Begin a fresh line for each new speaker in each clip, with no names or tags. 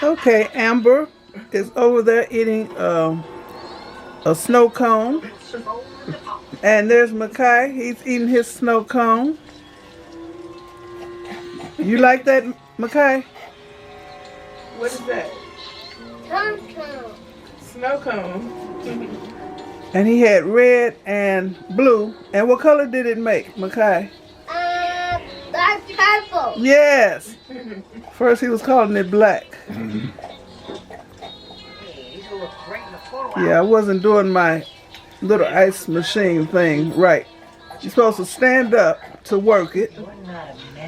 Okay, Amber is over there eating a snow cone. And there's Macai. He's eating his snow cone. You like that, Macai? What is that?
Snow cone.
Snow cone. And he had red and blue. And what color did it make, Macai?
Dark purple.
Yes. First he was calling it black. Yeah, I wasn't doing my little ice machine thing right. You're supposed to stand up to work it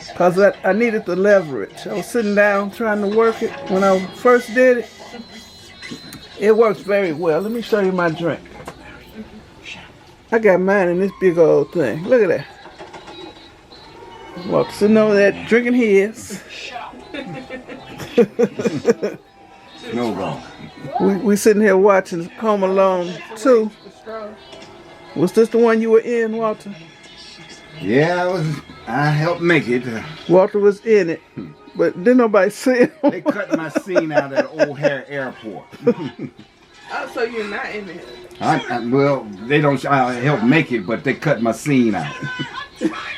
because I needed the leverage. I was sitting down trying to work it when I first did it. It works very well. Let me show you my drink. I got mine in this big old thing. Look at that. Well, sitting over there drinking his.
No wrong.
We sitting here watching Home Alone 2. Was this the one you were in, Walter?
Yeah, I helped make it.
Walter was in it, but didn't nobody see him.
They cut my scene out at O'Hare Airport.
Oh, so you're not in it?
Well, they don't. I helped make it, but they cut my scene out.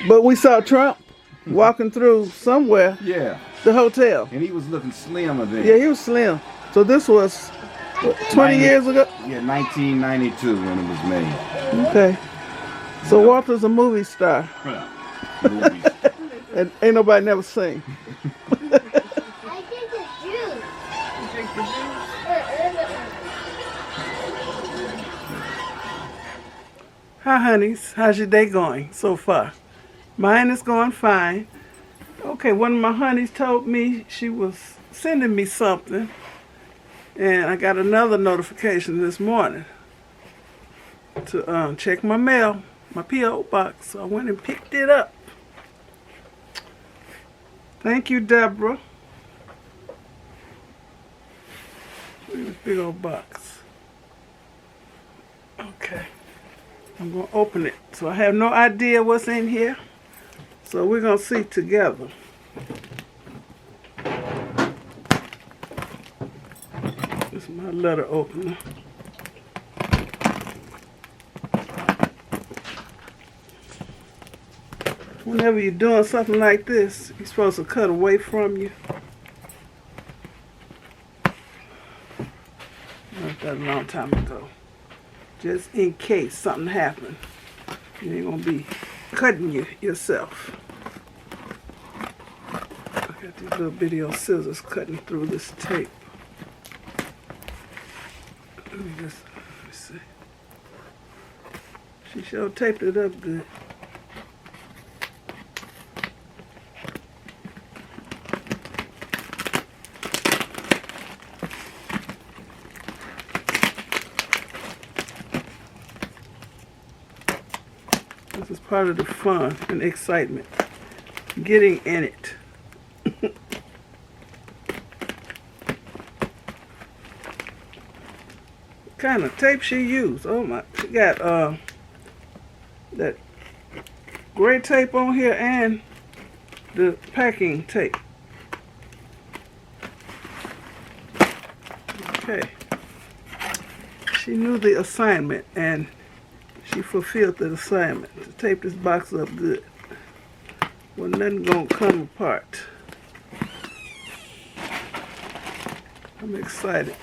But we saw Trump walking through somewhere.
Yeah.
The hotel.
And he was looking slimmer then.
Yeah, he was slim. So this was what, 20 years ago?
Yeah, 1992 when it was made.
Okay. So Walter's a movie star.
Movies.
And ain't nobody never seen.
I drink the juice.
You drink the juice? Hi, honeys. How's your day going so far? Mine is going fine. Okay, one of my honeys told me she was sending me something. And I got another notification this morning to check my mail, my P.O. box. So I went and picked it up. Thank you, Deborah. Look at this big old box. Okay. I'm going to open it. So I have no idea what's in here. So we're going to see together. This is my letter opener. Whenever you're doing something like this, you're supposed to cut away from you. I learned that a long time ago. Just in case something happened, you ain't gonna be cutting yourself. I got these little video scissors cutting through this tape. Let me see. She sure taped it up good. This is part of the fun and excitement. Getting in it. What kind of tape she used? Oh my, she got that gray tape on here and the packing tape. Okay. She knew the assignment and she fulfilled the assignment to tape this box up good. Well, nothing gonna come apart. I'm excited.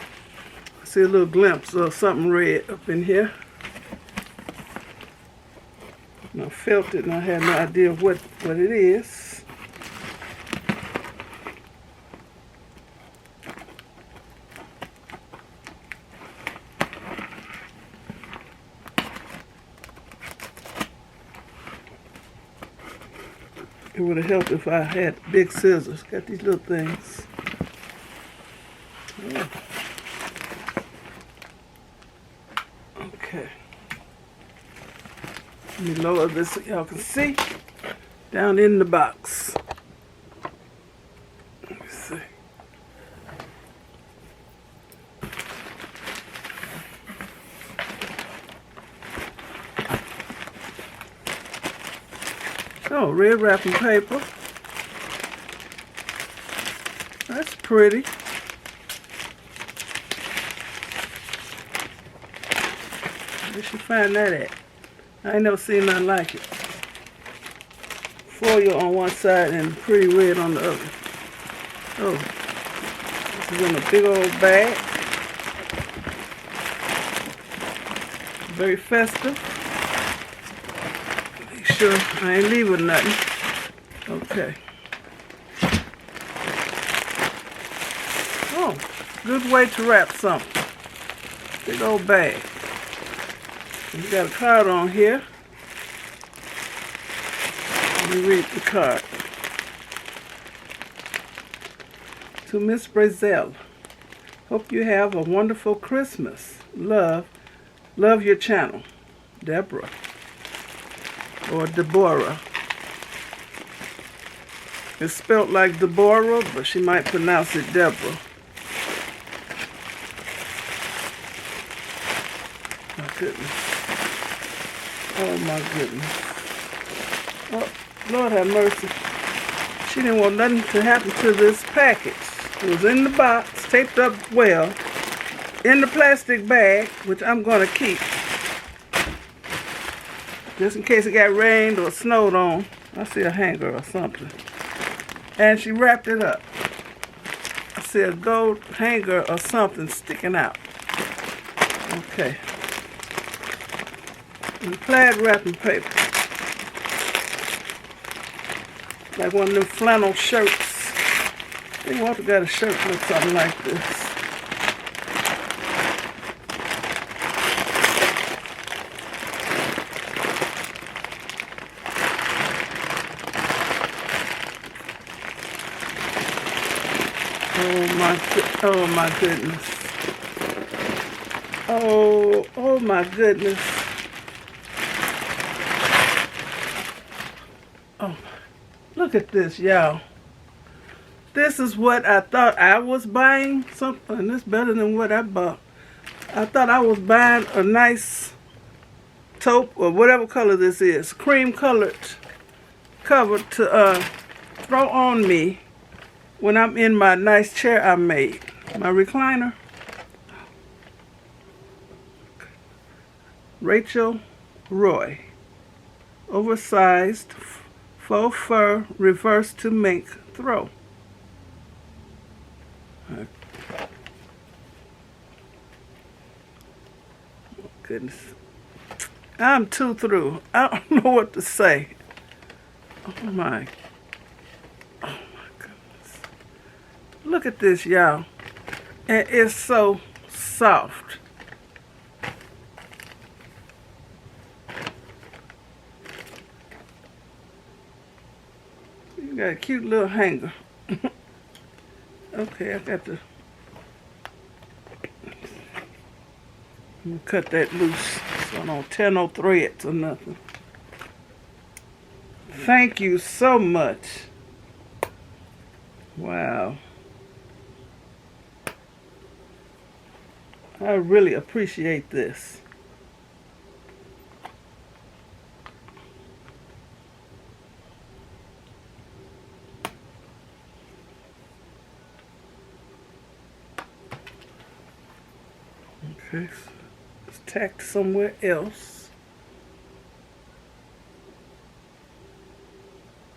I see a little glimpse of something red up in here. And I felt it and I had no idea what it is. It would have helped if I had big scissors. Got these little things. Oh. Okay. Let me lower this so y'all can see. Down in the box. Let me see. Oh, red wrapping paper. That's pretty. she find that at? I ain't never seen nothing like it. Foil on one side and pretty red on the other. Oh, this is in a big old bag. Very festive. Make sure I ain't leaving nothing. Okay. Oh, good way to wrap something. Big old bag. We got a card on here. Let me read the card. To MzBrazell. Hope you have a wonderful Christmas. Love your channel. Deborah. Or Deborah. It's spelled like Deborah, but she might pronounce it Deborah. My goodness. Oh my goodness. Oh, Lord have mercy. She didn't want nothing to happen to this package. It was in the box, taped up well, in the plastic bag, which I'm going to keep. Just in case it got rained or snowed on. I see a hanger or something. And she wrapped it up. I see a gold hanger or something sticking out. Okay. And plaid wrapping paper. Like one of them flannel shirts. I think Walter got a shirt with something like this. Oh my goodness. Oh my goodness. Oh, look at this, y'all. This is what I thought I was buying. Something that's better than what I bought. I thought I was buying a nice taupe or whatever color this is, cream colored cover to throw on me when I'm in my nice chair I made. My recliner. Rachel Roy. Oversized faux fur reverse to mink throw. Oh, goodness. I'm too through. I don't know what to say. Oh my goodness. Look at this, y'all. And it's so soft. You got a cute little hanger. Okay, I got to cut that loose so I don't tear no threads or nothing. Thank you so much. Wow. I really appreciate this. Okay, so it's tacked somewhere else.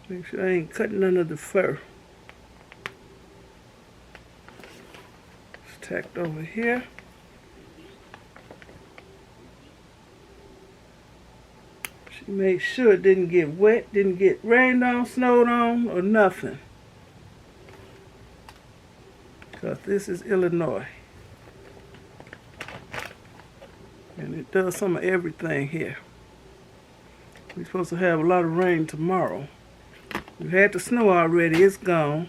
Make sure I ain't cutting none of the fur. It's tacked over here. She made sure it didn't get wet, didn't get rained on, snowed on, or nothing. Because this is Illinois. And it does some of everything here. We're supposed to have a lot of rain tomorrow. We've had the snow already, it's gone.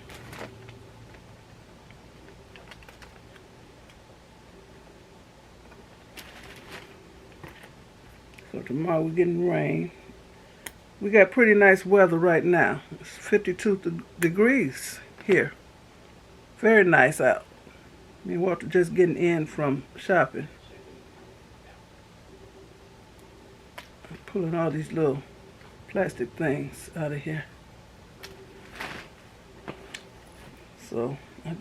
So tomorrow we're getting rain. We got pretty nice weather right now. It's 52 degrees here. Very nice out. Me and Walter just getting in from shopping. Pulling all these little plastic things out of here. So I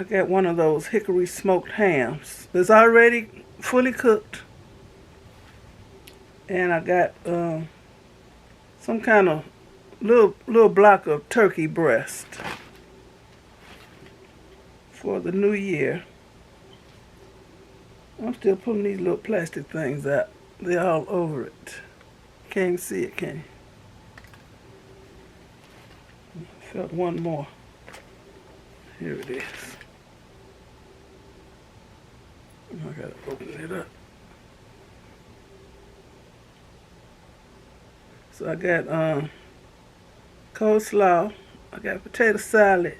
got one of those hickory smoked hams. It's already fully cooked. And I got some kind of little block of turkey breast for the new year. I'm still pulling these little plastic things out. They're all over it. Can't even see it, can you? Felt one more. Here it is. I gotta open it up. So I got coleslaw. I got potato salad.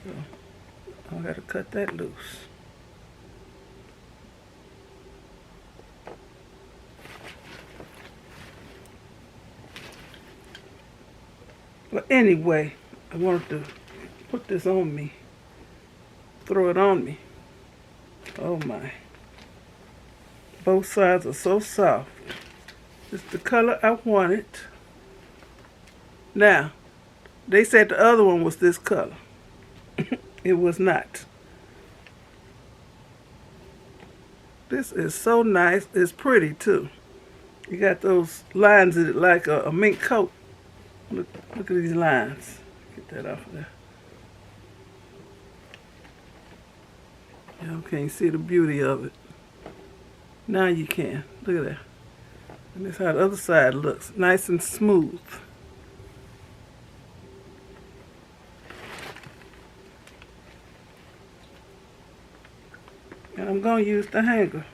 So I gotta cut that loose. But anyway, I wanted to put this on me. Throw it on me. Oh my. Both sides are so soft. It's the color I wanted. Now, they said the other one was this color. It was not. This is so nice. It's pretty too. You got those lines in it like a mink coat. Look at these lines. Get that off of there. Y'all can't see the beauty of it. Now you can. Look at that. And this is how the other side looks. Nice and smooth. And I'm going to use the hanger.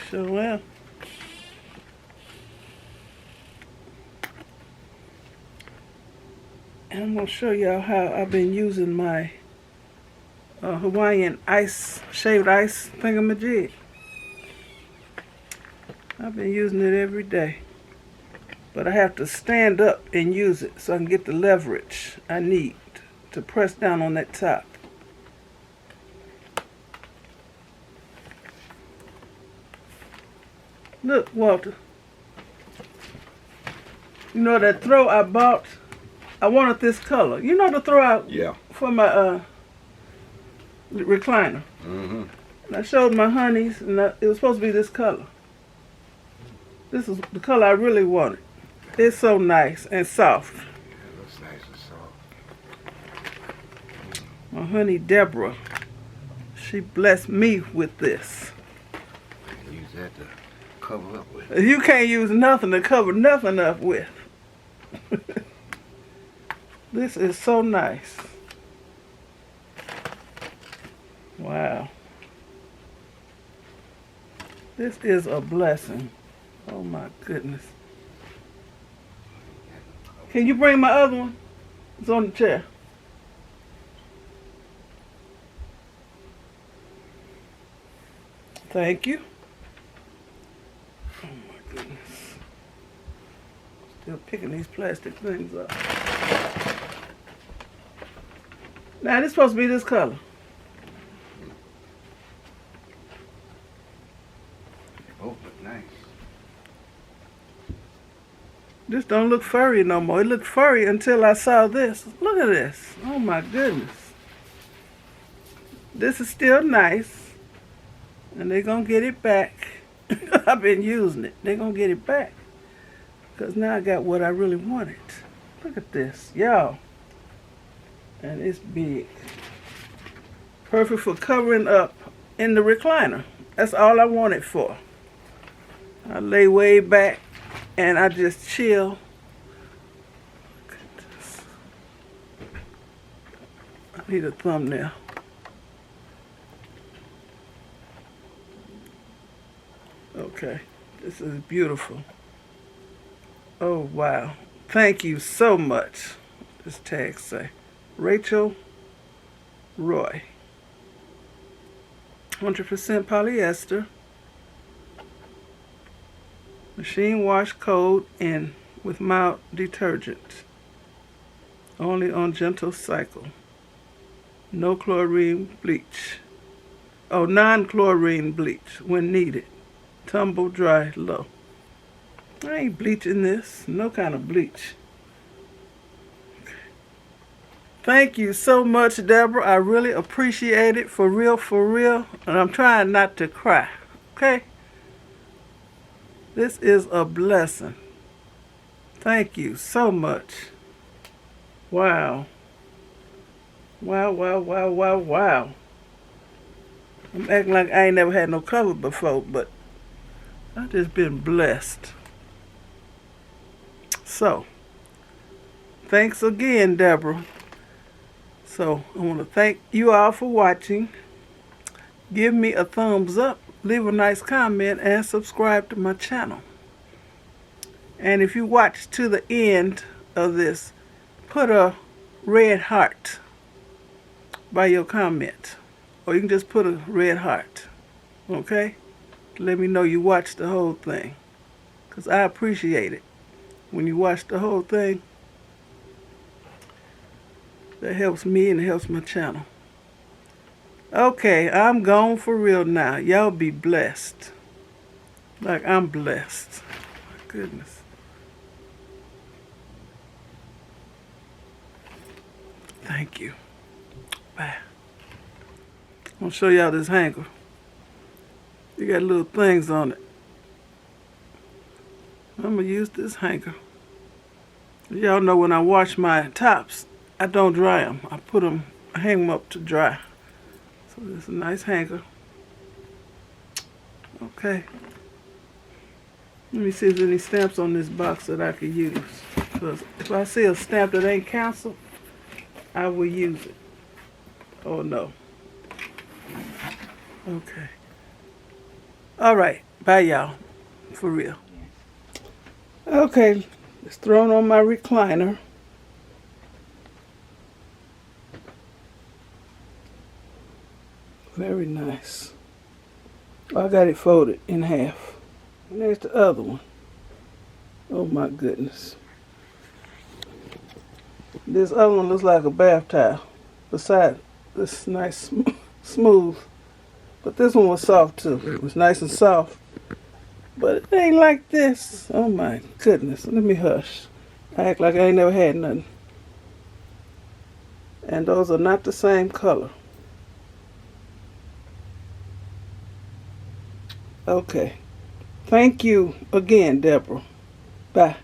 Sure am. And I'm going to show y'all how I've been using my Hawaiian shaved ice thingamajig. I've been using it every day. But I have to stand up and use it so I can get the leverage I need to press down on that top. Look, Walter. You know that throw I bought? I wanted this color. You know the throw out for my recliner.
Mm-hmm.
And I showed my Honeyz, and it was supposed to be this color. This is the color I really wanted. It's so nice and soft.
It looks nice and soft.
My honey Deborah, she blessed me with this.
Use that to cover up with.
You can't use nothing to cover nothing up with. This is so nice. Wow. This is a blessing. Oh my goodness. Can you bring my other one? It's on the chair. Thank you. Oh my goodness. Still picking these plastic things up. Now this is supposed to be this color.
Both look nice.
This don't look furry no more. It looked furry until I saw this. Look at this. Oh my goodness. This is still nice. And they're going to get it back. I've been using it. They're going to get it back. Because now I got what I really wanted. Look at this. Y'all. And it's big. Perfect for covering up in the recliner. That's all I want it for. I lay way back and I just chill. Look at this. I need a thumbnail. Okay, this is beautiful. Oh wow. Thank you so much. This tag say Rachel Roy. 100% polyester. Machine wash cold and with mild detergent. Only on gentle cycle. No chlorine bleach. Oh, non-chlorine bleach when needed. Tumble dry low. I ain't bleaching this. No kind of bleach. Thank you so much, Deborah. I really appreciate it. For real, for real. And I'm trying not to cry. Okay? This is a blessing. Thank you so much. Wow. Wow, wow, wow, wow, wow. I'm acting like I ain't never had no cover before, but I've just been blessed. So, thanks again, Deborah. So, I want to thank you all for watching. Give me a thumbs up, leave a nice comment, and subscribe to my channel. And if you watch to the end of this, put a red heart by your comment. Or you can just put a red heart. Okay? Let me know you watched the whole thing. Because I appreciate it. When you watch the whole thing, that helps me and it helps my channel. Okay, I'm gone for real now. Y'all be blessed. Like I'm blessed. My goodness. Thank you. Bye. I'm going to show y'all this hanger. You got little things on it. I'm going to use this hanger. Y'all know when I wash my tops, I don't dry them. I hang them up to dry. So this is a nice hanger. Okay. Let me see if there's any stamps on this box that I could use. Because if I see a stamp that ain't canceled, I will use it. Oh no. Okay. All right. Bye, y'all. For real. Okay. It's thrown on my recliner. Very nice. I got it folded in half. And there's the other one. Oh my goodness. This other one looks like a bath towel. Besides, this is nice, smooth. But this one was soft too. It was nice and soft. But it ain't like this. Oh my goodness. Let me hush. I act like I ain't never had nothing. And those are not the same color. Okay. Thank you again, Deborah. Bye.